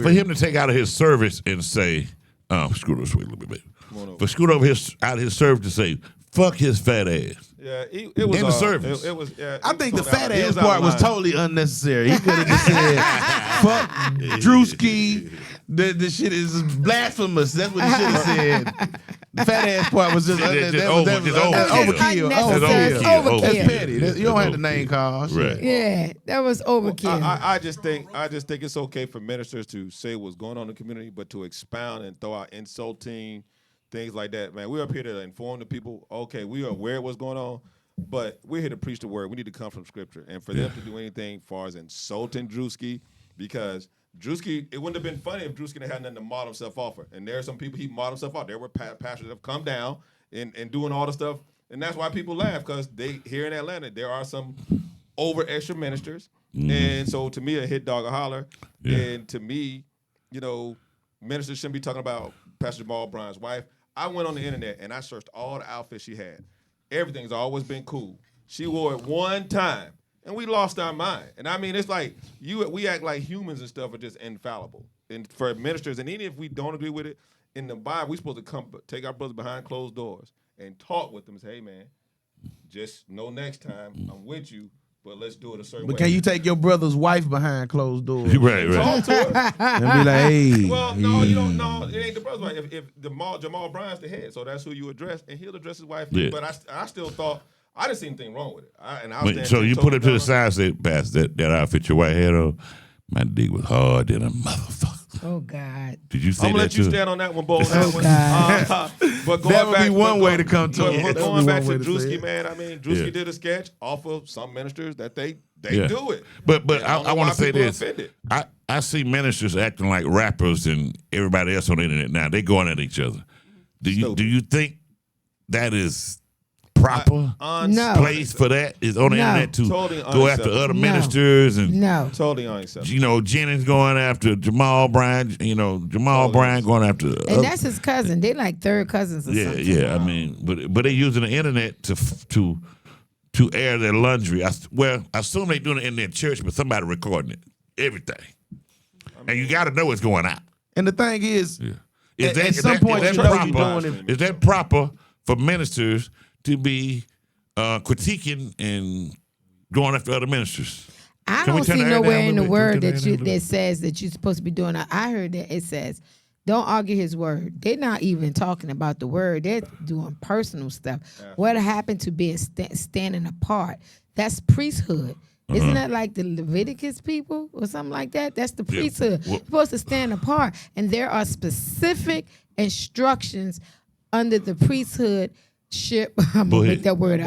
for him to take out of his service and say, scoot over a little bit, baby. For scoot over out of his service to say, fuck his fat ass. Yeah, it was in the service. It was. Yeah, I think the fat ass part was totally unnecessary. He could have just said, "Fuck Drewski." The shit is blasphemous. That's what he should have said. The fat ass part was just overkill. That's petty. You don't have to name call. Right. Yeah, that was overkill. I just think it's okay for ministers to say what's going on in the community, but to expound and throw out insulting things like that, man. We're up here to inform the people. Okay, we are aware of what's going on, but we're here to preach the word. We need to come from Scripture. And for them to do anything as far as insulting Drewski, because Drewski, it wouldn't have been funny if Drewski had nothing to model himself off of. And there are some people he modeled himself off. There were pastors that have come down and doing all the stuff. And that's why people laugh, because they here in Atlanta, there are some over extra ministers. And so to me, a hit dog a holler. Yeah. And to me, ministers shouldn't be talking about Pastor Jamal Bryant's wife. I went on the internet and I searched all the outfits she had. Everything's always been cool. She wore it one time and we lost our mind. And I mean, it's like we act like humans and stuff are just infallible. And for ministers, and even if we don't agree with it, in the Bible, we're supposed to take our brothers behind closed doors and talk with them and say, hey, man, just know next time I'm with you, but let's do it a certain way. But can you take your brother's wife behind closed doors? Right. Talk to her. And be like, hey. Well, no, you don't know. It ain't the brother's wife. If Jamal Bryant's the head, so that's who you address, and he'll address his wife. Yeah. But I still thought, I didn't see anything wrong with it. So you put it to the side and say, Pastor, that outfit your white head on, my dick was hard than a motherfucker. Oh, God. Did you say I'm going to let you stand on that one, Bo. But that would be one way to come to it. But going back to Drewski, man, I mean, Drewski did a sketch off of some ministers that they do it. But I want to say this. I see ministers acting like rappers and everybody else on the internet now. They going at each other. Do you think that is proper place for that is on the internet to go after other ministers and totally unacceptable. Jennings going after Jamal Bryant, Jamal Bryant going after and that's his cousin. They like third cousins or something. Yeah. I mean, but they using the internet to air their laundry. I assume they doing it in their church, but somebody recording it, everything, and you got to know what's going out. And the thing is, is that proper for ministers to be critiquing and going after other ministers? I don't see nowhere in the word that says that you're supposed to be doing that. I heard that it says, don't argue his word. They're not even talking about the word. They're doing personal stuff. Yeah. What happened to being standing apart? That's priesthood. Isn't that like the Leviticus people or something like that? That's the priesthood. You're supposed to stand apart. And there are specific instructions under the priesthood. I'm going to make that word out.